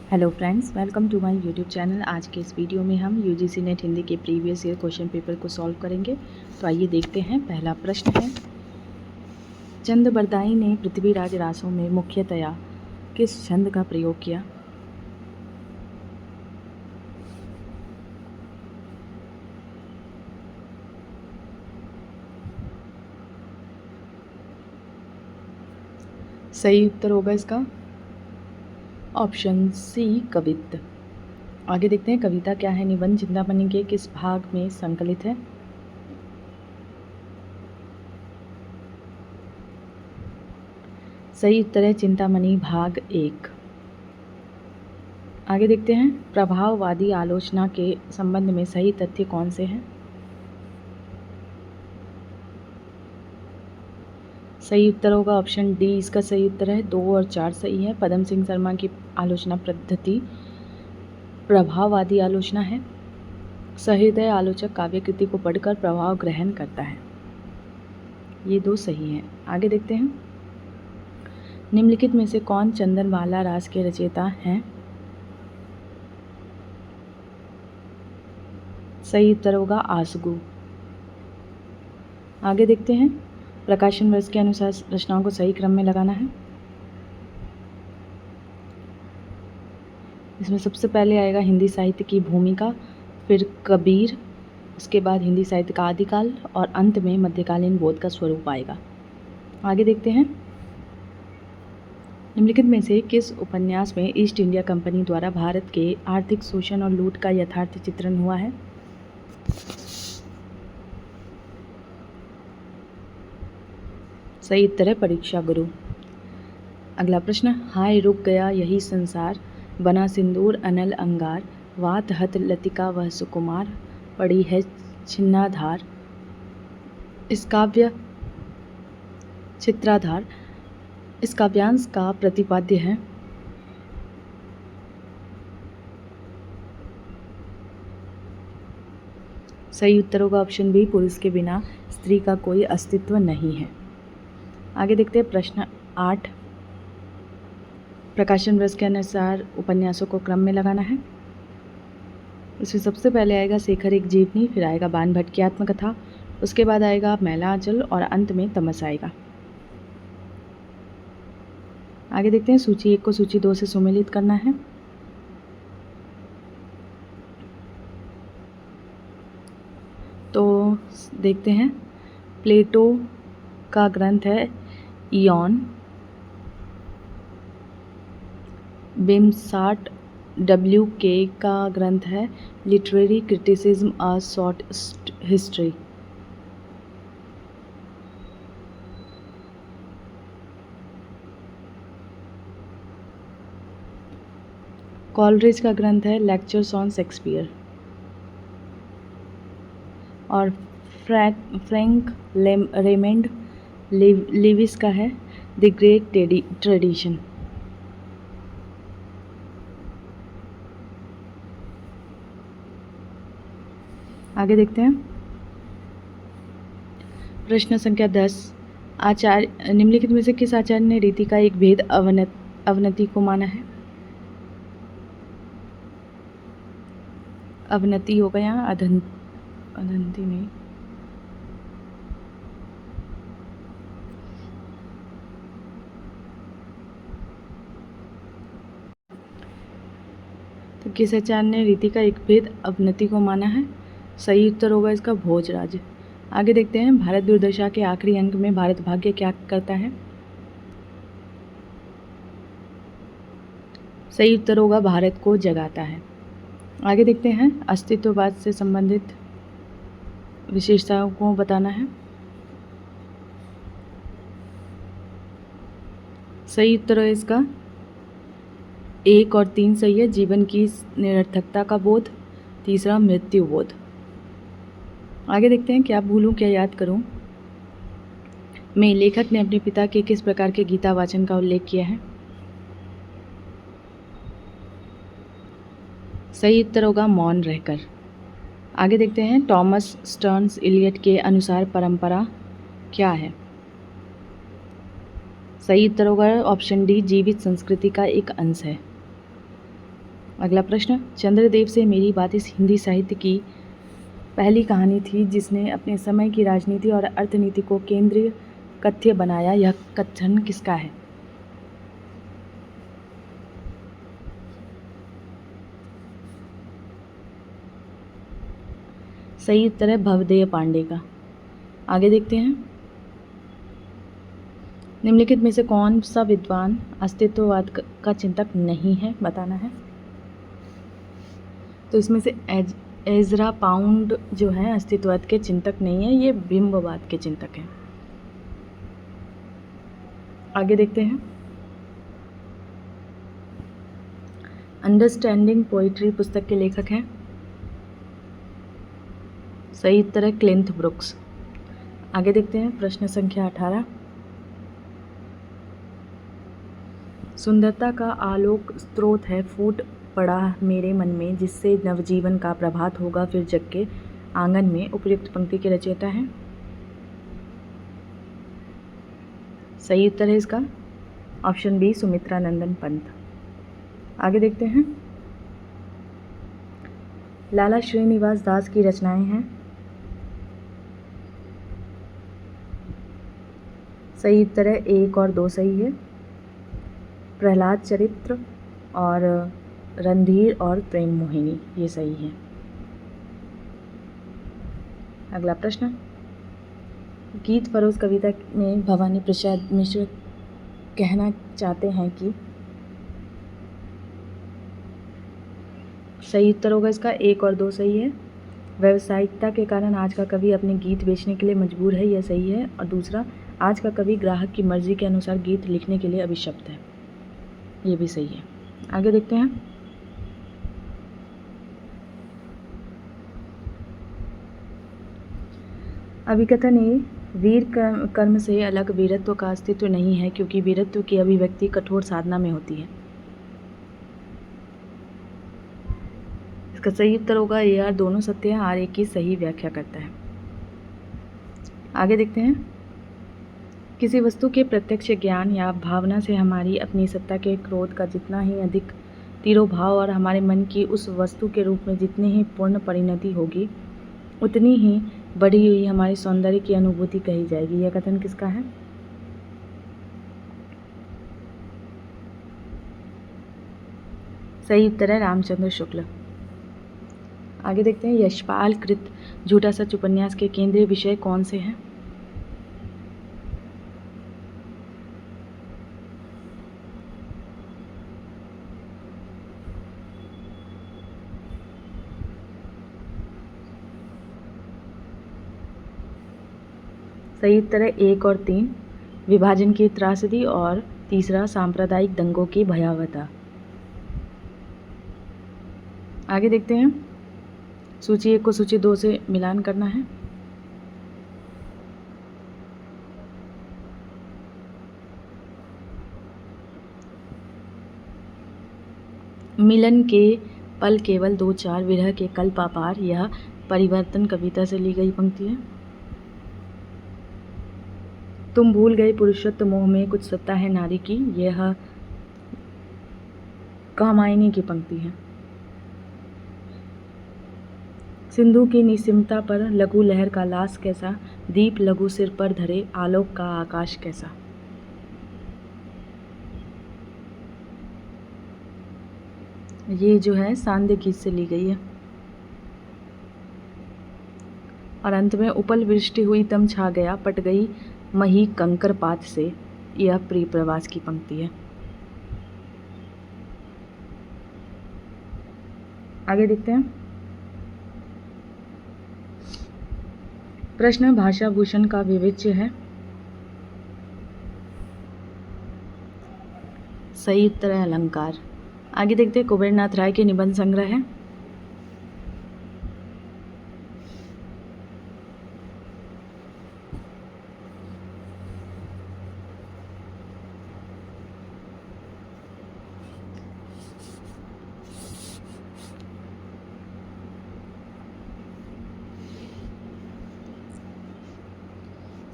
Hello friends, welcome to my YouTube channel. आज के इस वीडियो में हम यूजीसी नेट हिंदी के प्रीवियस ईयर क्वेश्चन पेपर को सॉल्व करेंगे। तो आइए देखते हैं। पहला प्रश्न है, चंद बरदाई ने पृथ्वीराज रासों में मुख्यतया किस छंद का प्रयोग किया? सही उत्तर होगा इसका ऑप्शन सी, कवित्त। आगे देखते हैं, कविता क्या है? निबंध चिंतामणि के किस भाग में संकलित है? सही उत्तर है चिंतामणि भाग 1। आगे देखते हैं, प्रभाववादी आलोचना के संबंध में सही तथ्य कौन से हैं? सही उत्तर होगा ऑप्शन डी, इसका सही उत्तर है। 2 और 4 सही है। पदम सिंह शर्मा की आलोचना पद्धति प्रभाववादी आलोचना है। सहृदय आलोचक काव्यकृति को पढ़कर प्रभाव ग्रहण करता है। ये 2 सही हैं। आगे देखते हैं, निम्नलिखित में से कौन चंदनवाला रास के रचयिता हैं? सही उत्तर होगा आसगु। आगे देखते हैं, प्रकाशन वर्ष के अनुसार रचनाओं को सही क्रम में लगाना है। इसमें सबसे पहले आएगा हिंदी साहित्य की भूमिका, फिर कबीर, उसके बाद हिंदी साहित्य का आदिकाल और अंत में मध्यकालीन बोध का स्वरूप आएगा। आगे देखते हैं, निम्नलिखित में से किस उपन्यास में ईस्ट इंडिया कंपनी द्वारा भारत के आर्थिक शोषण और लूट का यथार्थ चित्रण हुआ है? सही उत्तर है परीक्षा गुरु। अगला प्रश्न, हाय रुक गया यही संसार, बना सिंदूर अनल अंगार, वात हत लतिका वह सुकुमार, पड़ी है छिन्नाधार। इस काव्य चित्राधार इस काव्यांश का प्रतिपाद्य है? सही उत्तर होगा ऑप्शन बी, पुरुष के बिना स्त्री का कोई अस्तित्व नहीं है। आगे देखते हैं, प्रश्न 8, प्रकाशन वर्ष के अनुसार उपन्यासों को क्रम में लगाना है। इसमें सबसे पहले आएगा शेखर एक जीवनी, फिर आएगा बाण भट्ट की आत्मकथा, उसके बाद आएगा मैला आंचल और अंत में तमस आएगा। आगे देखते हैं, सूची 1 को सूची 2 से सुमेलित करना है। तो देखते हैं, प्लेटो का ग्रंथ है इयॉन, बेमसाट WK का ग्रंथ है literary criticism a short history. Coleridge का ग्रंथ है लेक्चर्स ऑन शेक्सपियर। और फ्रैंक रेमंड लिविस का है द ग्रेट ट्रेडिशन। आगे देखते हैं, प्रश्न संख्या 10, आचार्य निम्नलिखित में से किस आचार्य ने रीति का एक भेद अवनति को माना है? अवनति हो गया, अधंती नहीं। तो किस आचार्य ने रीति का एक भेद अवनति को माना है? सही उत्तर होगा इसका भोजराज। आगे देखते हैं, भारत दुर्दशा के आखिरी अंक में भारत भाग्य क्या करता है? सही उत्तर होगा भारत को जगाता है। आगे देखते हैं, अस्तित्ववाद से संबंधित विशेषताओं को बताना है। सही उत्तर है इसका 1 और 3 सही है। जीवन की निरर्थकता का बोध, तीसरा मृत्यु बोध। आगे देखते हैं, क्या भूलूं क्या याद करूं में लेखक ने अपने पिता के किस प्रकार के गीता वाचन का उल्लेख किया है? सही उत्तर होगा मौन रहकर। आगे देखते हैं, टॉमस स्टर्न्स इलियट के अनुसार परंपरा क्या है? सही उत्तर होगा ऑप्शन डी, जीवित संस्कृति का एक अंश है। अगला प्रश्न, चंद्रदेव से मेरी बात इस हिंदी साहित्य की पहली कहानी थी जिसने अपने समय की राजनीति और अर्थनीति को केंद्रीय कथ्य बनाया। यह कथन किसका है? सही उत्तर है भवदेव पांडे का। आगे देखते हैं, निम्नलिखित में से कौन सा विद्वान अस्तित्ववाद का चिंतक नहीं है, बताना है। तो इसमें से एजरा पाउंड जो है अस्तित्ववाद के चिंतक नहीं है, ये बिंबवाद के चिंतक हैं। आगे देखते हैं, अंडरस्टैंडिंग पोइट्री पुस्तक के लेखक हैं। सही उत्तर है क्लिंथ ब्रुक्स। आगे देखते हैं, प्रश्न संख्या 18, सुंदरता का आलोक स्रोत है फूट पड़ा मेरे मन में, जिससे नवजीवन का प्रभात होगा फिर जग के आंगन में। उपयुक्त पंक्ति के रचयिता हैं। सही उत्तर है इसका ऑप्शन बी सुमित्रा नंदन पंत। आगे देखते हैं, लाला श्रीनिवास दास की रचनाएं हैं। सही उत्तर है 1 और 2 सही है। प्रहलाद चरित्र और रणधीर और प्रेम मोहिनी, ये सही है। अगला प्रश्न, गीत फरोज कविता में भवानी प्रसाद मिश्र कहना चाहते हैं कि। सही उत्तर होगा इसका 1 और 2 सही है। व्यावसायिकता के कारण आज का कवि अपने गीत बेचने के लिए मजबूर है, यह सही है। और दूसरा, आज का कवि ग्राहक की मर्जी के अनुसार गीत लिखने के लिए अभिशप्त है, ये भी सही है। आगे देखते हैं, अभिकथन ए, वीर कर्म से अलग वीरत्व का अस्तित्व नहीं है, क्योंकि वीरत्व की अभिव्यक्ति कठोर साधना में होती है। इसका सही उत्तर होगा ए आर, दोनों सत्य हैं, आर एक की सही व्याख्या करता है। आगे देखते हैं, किसी वस्तु के प्रत्यक्ष ज्ञान या भावना से हमारी अपनी सत्ता के क्रोध का जितना ही अधिक तिरोभाव और हमारे मन की उस वस्तु के रूप में जितनी ही पूर्ण परिणति होगी, उतनी ही बढ़ी हुई हमारी सौंदर्य की अनुभूति कही जाएगी। यह कथन किसका है? सही उत्तर है रामचंद्र शुक्ल। आगे देखते हैं, यशपाल कृत झूठा सच उपन्यास के केंद्रीय विषय कौन से हैं? सही उत्तर है 1 और 3, विभाजन की त्रासदी, और तीसरा सांप्रदायिक दंगों की भयावहता। आगे देखते हैं, सूची 1 को सूची 2 से मिलान करना है। मिलन के पल केवल 2-4, विरह के कल्प अपार, यह परिवर्तन कविता से ली गई पंक्ति है। तुम भूल गए पुरुषत्व मोह में कुछ सत्ता है नारी की, यह कामायनी की पंक्ति है। सिंधु की निस्सीमता पर लघु लहर का लास कैसा, दीप लघु सिर पर धरे आलोक का आकाश कैसा। ये जो है सांध्य गीत से ली गई है। और अंत में, उपल वृष्टि हुई तम छा गया, पट गई मही कंकर पात से, यह प्रिय प्रवास की पंक्ति है। आगे देखते हैं, प्रश्न भाषा भूषण का विवेच्य है। सही उत्तर है अलंकार। आगे देखते हैं, कुबेरनाथ राय के निबंध संग्रह है।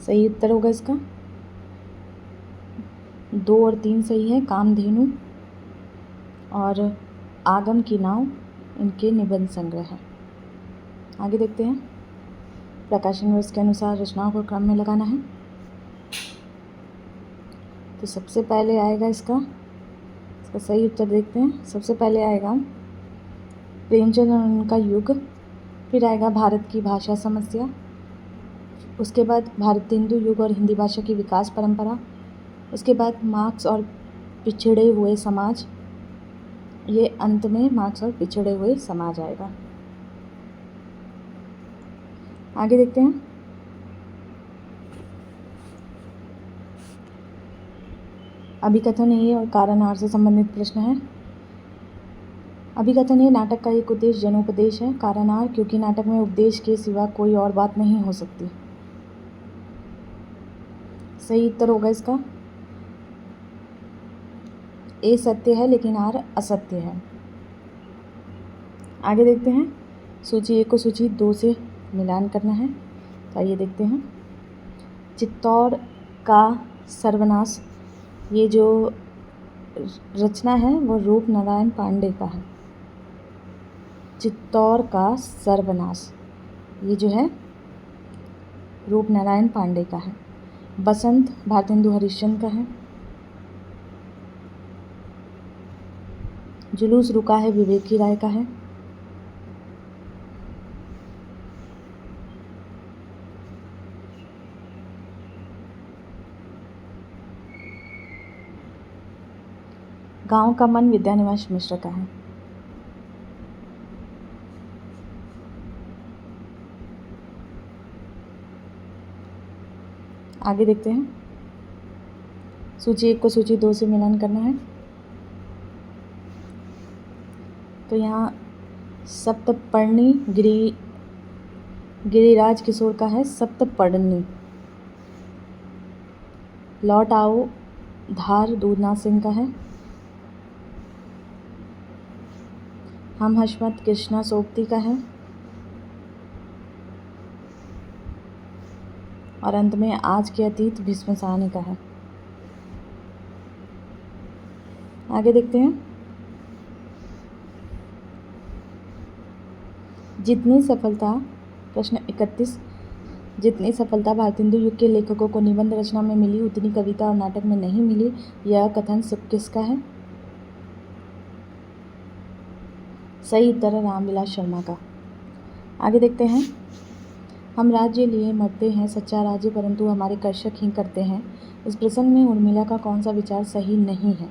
सही उत्तर होगा इसका 2 और 3 सही है, कामधेनु और आगम की नाव इनके निबंध संग्रह है। आगे देखते हैं। प्रकाशन वर्ष के अनुसार रचनाओं को क्रम में लगाना है। तो सबसे पहले आएगा इसका सही उत्तर देखते हैं। सबसे पहले आएगा प्रेमचंद और उनका युग, फिर आएगा भारत की भाषा समस्या, उसके बाद भारतेंदु युग और हिंदी भाषा की विकास परंपरा, उसके बाद मार्क्स और पिछड़े हुए समाज, ये अंत में मार्क्स और पिछड़े हुए समाज आएगा। आगे देखते हैं। अभिकथन ए और कारण आर से संबंधित प्रश्न है। अभिकथन ए नाटक का एक उद्देश्य जनोपदेश है। कारण आर क्योंकि नाटक में उपदेश के सिवा कोई और बात नहीं हो सकती। सही उत्तर होगा इसका ए सत्य है लेकिन आर असत्य है। आगे देखते हैं। सूची 1 को सूची 2 से मिलान करना है। तो आइए देखते हैं। चित्तौड़ का सर्वनाश, ये जो रचना है वो रूप नारायण पांडे का है। चित्तौड़ का सर्वनाश ये जो है रूप नारायण पांडे का है। बसंत भारतेंदु हरिश्चंद्र का है। जुलूस रुका है विवेकी राय का है। गांव का मन विद्यानिवास मिश्र का है। आगे देखते हैं। सूची 1 को सूची 2 से मिलान करना है। तो यहाँ सप्तपर्णी गिरिराज किशोर का है सप्तपर्णी। लौट आओ धार दूधनाथ सिंह का है। हम हशमत कृष्णा सोबती का है। और अंत में आज के अतीत भीष्म साहनी का है। आगे देखते हैं। जितनी सफलता प्रश्न 31 जितनी सफलता भारतेंदु युग के लेखकों को निबंध रचना में मिली उतनी कविता और नाटक में नहीं मिली, यह कथन किसका है? सही उत्तर है रामविलास शर्मा का। आगे देखते हैं। हम राज्य लिए मरते हैं सच्चा राज्य परंतु हमारे कर्षक ही करते हैं। इस प्रसंग में उर्मिला का कौन सा विचार सही नहीं है?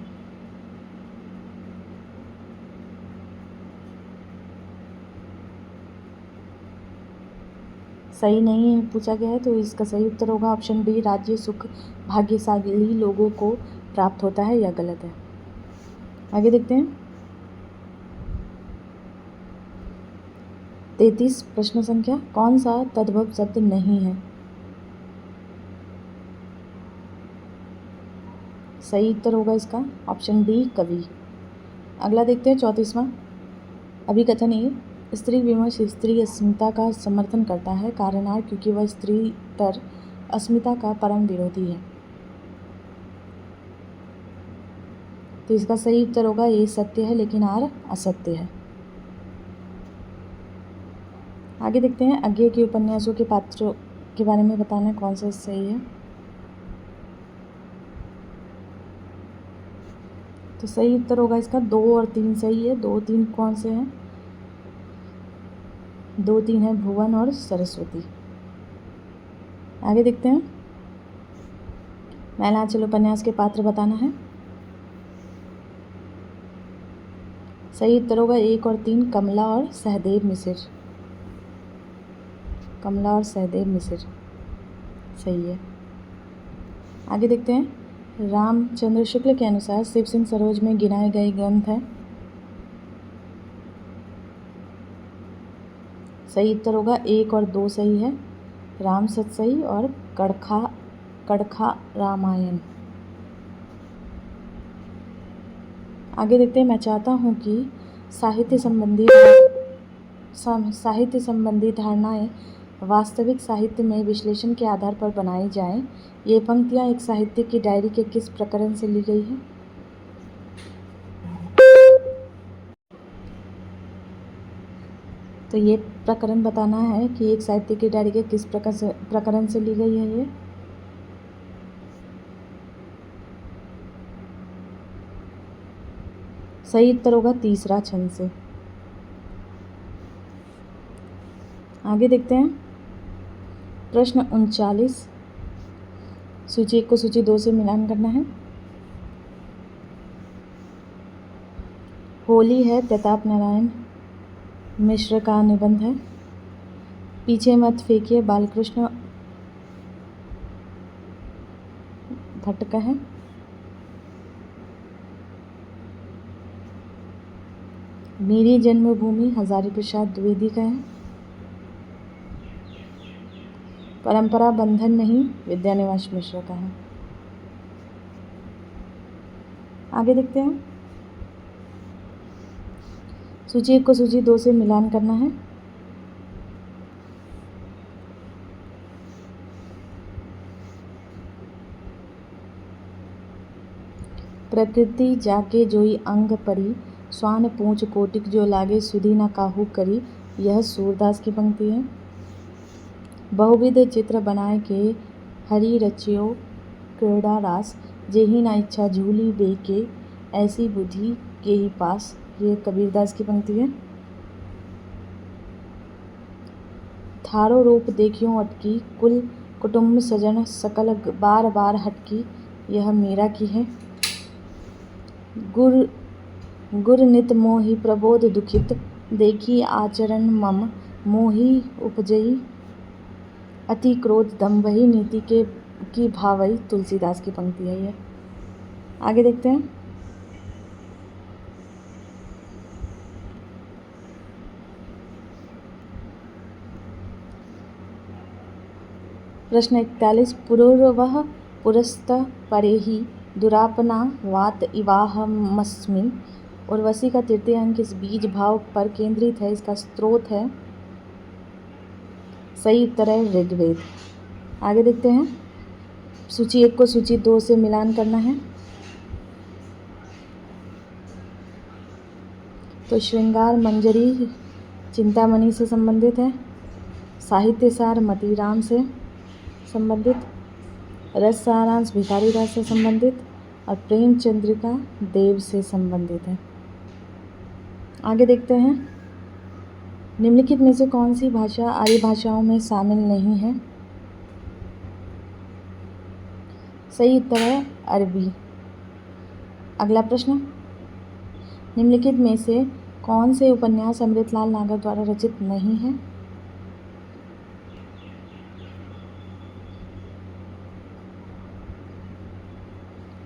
सही नहीं है पूछा गया है, तो इसका सही उत्तर होगा ऑप्शन डी, राज्य सुख भाग्यशाली लोगों को प्राप्त होता है। यह गलत है। आगे देखते हैं। 33 प्रश्न संख्या कौन सा तद्भव शब्द नहीं है? सही उत्तर होगा इसका ऑप्शन डी, कवि। अगला देखते हैं 34वां। अभिकथन ए स्त्री विमर्श स्त्री अस्मिता का समर्थन करता है। कारण आर क्योंकि वह स्त्रीतर अस्मिता का परम विरोधी है। तो इसका सही उत्तर होगा ए सत्य है लेकिन आर असत्य है। आगे देखते हैं। अज्ञेय के उपन्यासों के पात्रों के बारे में बताना कौन सा सही है? तो सही उत्तर होगा इसका 2 और 3 सही है। 2, 3 कौन से हैं? 2, 3 है भुवन और सरस्वती। आगे देखते हैं। मैलांचल उपन्यास के पात्र बताना है। सही उत्तर होगा 1 और 3 कमला और सहदेव मिश्र। कमला और सहदेव मिश्र सही है। आगे देखते हैं। रामचंद्र शुक्ल के अनुसार शिव सिंह सरोज में गिनाए गए ग्रंथ हैं। सही उत्तर होगा 1 और 2 सही है। राम सतसई और कड़खा रामायण। आगे देखते हैं। मैं चाहता हूँ कि साहित्य संबंधी धारणाएं वास्तविक साहित्य में विश्लेषण के आधार पर बनाई जाएं। ये पंक्तियाँ एक साहित्य की डायरी के किस प्रकरण से ली गई है? तो ये प्रकरण बताना है कि एक साहित्य की डायरी के किस प्रकरण से ली गई है ये। सही उत्तर होगा तीसरा छंद से। आगे देखते हैं प्रश्न 39। सूची 1 को सूची 2 से मिलान करना है। होली है प्रताप नारायण मिश्र का निबंध है। पीछे मत फेंकिए बालकृष्ण भट्ट का है। मेरी जन्मभूमि हजारी प्रसाद द्विवेदी का है। परंपरा बंधन नहीं विद्यानिवास मिश्र का है। आगे देखते हैं सूची 1 को सूची 2 से मिलान करना है। प्रकृति जाके जोई अंग परी स्वान पूंछ कोटिक जो लागे सुधी न काहू करी, यह सूरदास की पंक्ति है। बहुविध चित्र बनाए के हरि रचियो क्रीड़ा रास, जेहि ना इच्छा झूली बेके ऐसी बुद्धि के ही पास, ये कबीरदास की पंक्ति है। थारो रूप देखियो अटकी कुल कुटुंब सजन सकल बार बार हटकी, यह मीरा की है। गुर नित मोहि प्रबोध दुखित, देखी आचरण मम मोहि उपजई, अति क्रोध दम्भहि नीति की भावई, तुलसीदास की पंक्ति है ये। आगे देखते हैं प्रश्न 41। पुरुर्वः पुरस्त परेहि दुरापना वात इवाहमस्मि। उर्वशी का तृतीय अंक इस बीज भाव पर केंद्रित है। इसका स्रोत है, सही उत्तर है ऋग्वेद। आगे देखते हैं सूची 1 को सूची 2 से मिलान करना है। तो श्रृंगार मंजरी चिंतामणि से संबंधित है। साहित्यसार मतीराम से संबंधित, रस सारांश भिखारी दास से संबंधित और प्रेम चंद्रिका देव से संबंधित है। आगे देखते हैं निम्नलिखित में से कौन सी भाषा आर्य भाषाओं में शामिल नहीं है। सही उत्तर है अरबी। अगला प्रश्न, निम्नलिखित में से कौन से उपन्यास अमृतलाल नागर द्वारा रचित नहीं है।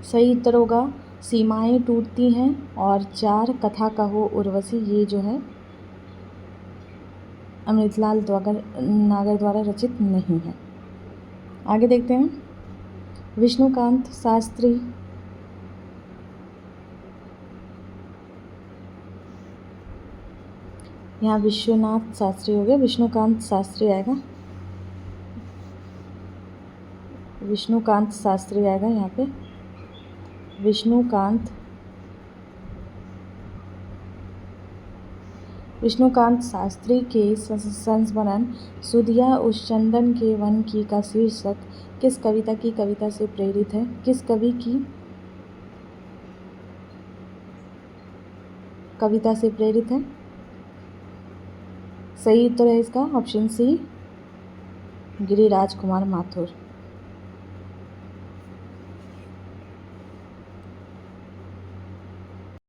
सही उत्तर होगा सीमाएं टूटती हैं और 4 कथा कहो उर्वशी, ये जो है अमृतलाल नागर द्वारा रचित नहीं है। आगे देखते हैं विष्णुकांत शास्त्री, यहाँ विश्वनाथ शास्त्री हो गया, विष्णुकांत शास्त्री आएगा, विष्णुकांत शास्त्री आएगा यहाँ पे। विष्णुकांत शास्त्री के संस्मरण सुधिया उस चंदन के वन की का शीर्षक किस कविता की कविता से प्रेरित है। किस कवि की कविता से प्रेरित है। सही उत्तर है इसका ऑप्शन सी गिरिराज कुमार माथुर।